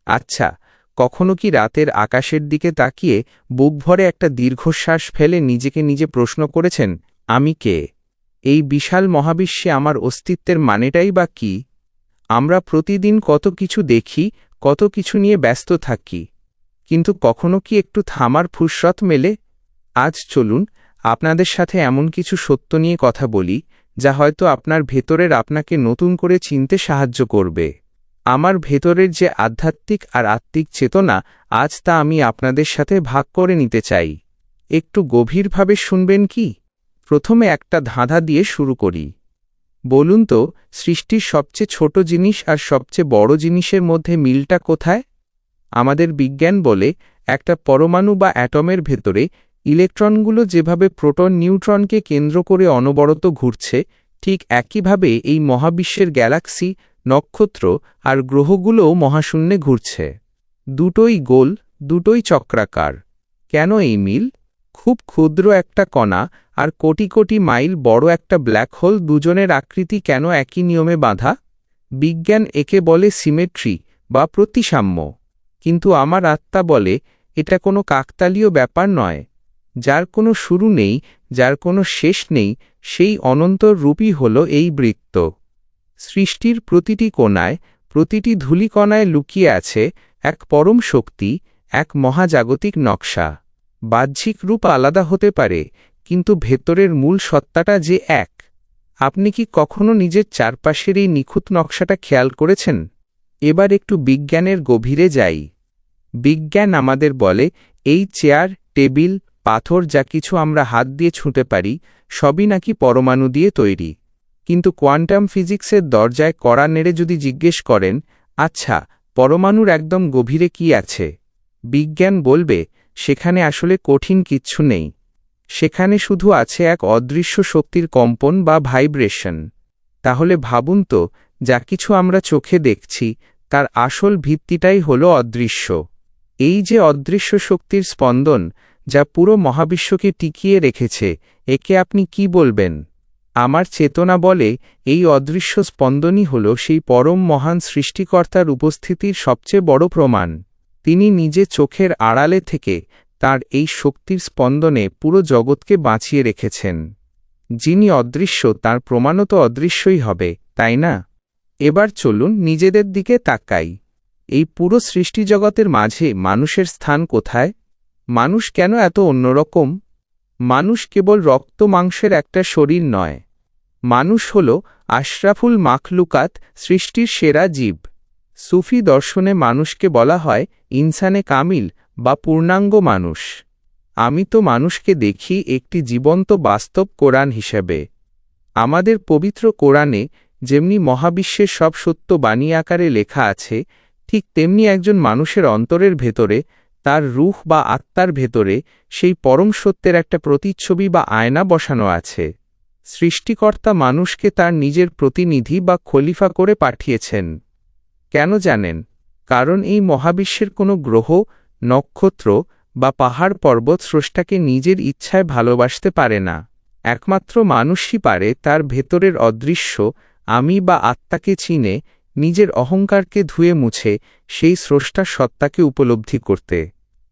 আচ্ছা, কখনো কি রাতের আকাশের দিকে তাকিয়ে বুক ভরে একটা দীর্ঘশ্বাস ফেলে নিজেকে নিজে প্রশ্ন করেছেন, আমি কে? এই বিশাল মহাবিশ্বে আমার অস্তিত্বের মানেটাই বা কি? আমরা প্রতিদিন কত কিছু দেখি, কত কিছু নিয়ে ব্যস্ত থাকি, কিন্তু কখনো কি একটু থামার ফুরসত মেলে? আজ চলুন আপনাদের সাথে এমন কিছু সত্য নিয়ে কথা বলি, যা হয়তো আপনার ভেতরের আপনাকে নতুন করে চিনতে সাহায্য করবে। আমার ভেতরের যে আধ্যাত্মিক আর আত্মিক চেতনা, আজ তা আমি আপনাদের সাথে ভাগ করে নিতে চাই। একটু গভীরভাবে শুনবেন কি? প্রথমে একটা ধাঁধা দিয়ে শুরু করি। বলুন তো, সৃষ্টির সবচেয়ে ছোট জিনিস আর সবচেয়ে বড় জিনিসের মধ্যে মিলটা কোথায়? আমাদের বিজ্ঞান বলে, একটা পরমাণু বা অ্যাটমের ভেতরে ইলেকট্রনগুলো যেভাবে প্রোটন নিউট্রনকে কেন্দ্র করে অনবরত ঘুরছে, ঠিক একইভাবে এই মহাবিশ্বের গ্যালাক্সি, নক্ষত্র আর গ্রহগুলোও মহাশূন্যে ঘুরছে। দুটোই গোল, দুটোই চক্রাকার। কেন এই মিল? খুব ক্ষুদ্র একটা কণা আর কোটি কোটি মাইল বড় একটা ব্ল্যাক হোল, দুজনের আকৃতি কেন একই নিয়মে বাঁধা? বিজ্ঞান একে বলে সিমেট্রি বা প্রতিসাম্য। কিন্তু আমার আত্মা বলে, এটা কোনো কাকতালীয় ব্যাপার নয়। যার কোনো শুরু নেই, যার কোনো শেষ নেই, সেই অনন্তর রূপই হল এই বৃত্ত। সৃষ্টির প্রতিটি কোণায়, প্রতিটি ধূলিকণায় লুকিয়ে আছে এক পরম শক্তি, এক মহাজাগতিক নকশা। বাহ্যিক রূপ আলাদা হতে পারে, কিন্তু ভেতরের মূল সত্তাটা যে এক। আপনি কি কখনো নিজের চারপাশের এই নিখুঁত নকশাটা খেয়াল করেছেন? এবার একটু বিজ্ঞানের গভীরে যাই। বিজ্ঞান আমাদের বলে, এই চেয়ার, টেবিল, পাথর যা কিছু আমরা হাত দিয়ে ছুঁতে পারি, সবই নাকি পরমাণু দিয়ে তৈরি। কিন্তু কোয়ান্টাম ফিজিক্সের দরজায় কড়া নেড়ে যদি জিজ্ঞেস করেন, আচ্ছা, পরমাণুর একদম গভীরে কি আছে? বিজ্ঞান বলবে, সেখানে আসলে কঠিন কিচ্ছু নেই। সেখানে শুধু আছে এক অদৃশ্য শক্তির কম্পন বা ভাইব্রেশন। তাহলে ভাবুন তো, যা কিছু আমরা চোখে দেখছি, তার আসল ভিত্তিটাই হল অদৃশ্য। এই যে অদৃশ্য শক্তির স্পন্দন, যা পুরো মহাবিশ্বকে টিকিয়ে রেখেছে, একে আপনি কি বলবেন? আমার চেতনা বলে, এই অদৃশ্য স্পন্দনই হল সেই পরম মহান সৃষ্টিকর্তার উপস্থিতির সবচেয়ে বড় প্রমাণ। তিনি নিজে চোখের আড়ালে থেকে তার এই শক্তির স্পন্দনে পুরো জগৎকে বাঁচিয়ে রেখেছেন। যিনি অদৃশ্য, তার প্রমাণও তো অদৃশ্যই হবে, তাই না? এবার চলুন নিজেদের দিকে তাকাই। এই পুরো সৃষ্টিজগতের মাঝে মানুষের স্থান কোথায়? মানুষ কেন এত অন্যরকম? মানুষ কেবল রক্ত মাংসের একটা শরীর নয়। মানুষ হল আশরাফুল মাখলুকাত, সৃষ্টির সেরা জীব। সুফি দর্শনে মানুষকে বলা হয় ইনসানে কামিল বা পূর্ণাঙ্গ মানুষ। আমি তো মানুষকে দেখি একটি জীবন্ত বাস্তব কোরআন হিসেবে। আমাদের পবিত্র কোরআনে যেমনি মহাবিশ্বের সব সত্য বাণী আকারে লেখা আছে, ঠিক তেমনি একজন মানুষের অন্তরের ভেতরে, তার রূহ বা আত্মার ভেতরে সেই পরম সত্যের একটা প্রতিচ্ছবি বা আয়না বসানো আছে। সৃষ্টিকর্তা মানুষকে তার নিজের প্রতিনিধি বা খলিফা করে পাঠিয়েছেন। কেন জানেন? কারণ এই মহাবিশ্বের কোনো গ্রহ, নক্ষত্র বা পাহাড় পর্বত স্রষ্টাকে নিজের ইচ্ছায় ভালোবাসতে পারে না। একমাত্র মানুষই পারে তার ভেতরের অদৃশ্য আমি বা আত্মাকে চিনে, নিজের অহংকারকে ধুয়ে মুছে সেই স্রষ্টার সত্তাকে উপলব্ধি করতে।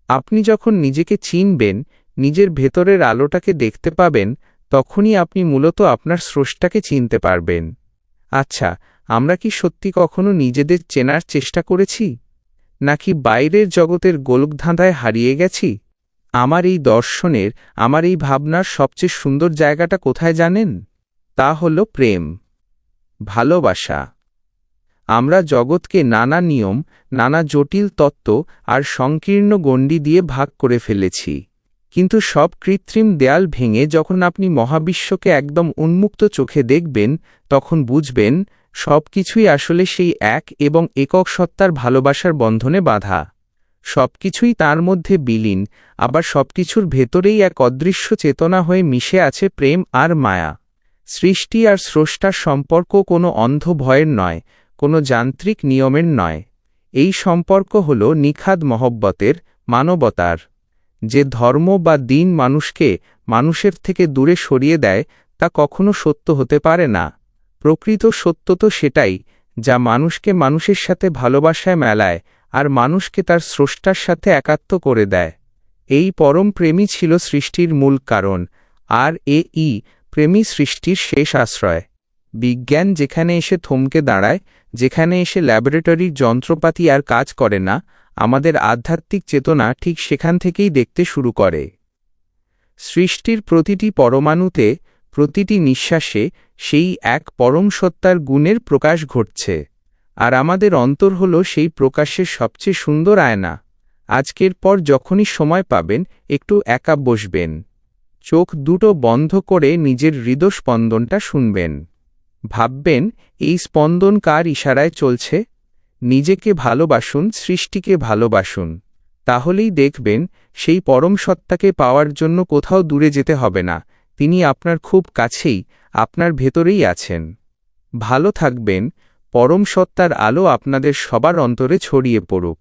আপনি যখন নিজেকে চিনবেন, নিজের ভেতরের আলোটাকে দেখতে পাবেন, তখনই আপনি মূলত আপনার স্রষ্টাকে চিনতে পারবেন। আচ্ছা, আমরা কি সত্যি কখনো নিজেদের চেনার চেষ্টা করেছি? নাকি বাইরের জগতের গোলকধাঁধায় হারিয়ে গেছি? আমার এই দর্শনের, আমার এই ভাবনার সবচেয়ে সুন্দর জায়গাটা কোথায় জানেন? তা হল প্রেম, ভালোবাসা। আমরা জগৎকে নানা নিয়ম, নানা জটিল তত্ত্ব আর সংকীর্ণ গণ্ডি দিয়ে ভাগ করে ফেলেছি। কিন্তু সব কৃত্রিম দেয়াল ভেঙে যখন আপনি মহাবিশ্বকে একদম উন্মুক্ত চোখে দেখবেন, তখন বুঝবেন সবকিছুই আসলে সেই এক এবং একক সত্তার ভালোবাসার বন্ধনে বাঁধা। সবকিছুই তার মধ্যে বিলীন, আবার সবকিছুর ভেতরেই এক অদৃশ্য চেতনা হয়ে মিশে আছে প্রেম আর মায়া। সৃষ্টি আর স্রষ্টার সম্পর্ক কোনো অন্ধ ভয়ের নয়, কোনো যান্ত্রিক নিয়মের নয়। এই সম্পর্ক হল নিখাদ মহব্বতের, মানবতার। যে ধর্ম বা দিন মানুষকে মানুষের থেকে দূরে সরিয়ে দেয়, তা কখনো সত্য হতে পারে না। প্রকৃত সত্য তো সেটাই, যা মানুষকে মানুষের সাথে ভালোবাসায় মেলায়, আর মানুষকে তার স্রষ্টার সাথে একাত্ম করে দেয়। এই পরম প্রেমই ছিল সৃষ্টির মূল কারণ, আর এই প্রেমই সৃষ্টির শেষ আশ্রয়। বিজ্ঞান যেখানে এসে থমকে দাঁড়ায়, যেখানে এসে ল্যাবরেটরির যন্ত্রপাতি আর কাজ করে না, আমাদের আধ্যাত্মিক চেতনা ঠিক সেখান থেকেই দেখতে শুরু করে। সৃষ্টির প্রতিটি পরমাণুতে, প্রতিটি নিঃশ্বাসে সেই এক পরম সত্তার গুণের প্রকাশ ঘটছে, আর আমাদের অন্তর হল সেই প্রকাশের সবচেয়ে সুন্দর আয়না। আজকের পর যখনই সময় পাবেন, একটু একা বসবেন, চোখ দুটো বন্ধ করে নিজের হৃদস্পন্দনটা শুনবেন। ভাববেন, এই স্পন্দন কার ইশারায় চলছে? নিজেকে ভালোবাসুন, সৃষ্টিকে ভালোবাসুন। তাহলেই দেখবেন, সেই পরম সত্তাকে পাওয়ার জন্য কোথাও দূরে যেতে হবে না। তিনি আপনার খুব কাছেই, আপনার ভেতরেই আছেন। ভালো থাকবেন। পরম সত্তার আলো আপনাদের সবার অন্তরে ছড়িয়ে পড়ুক।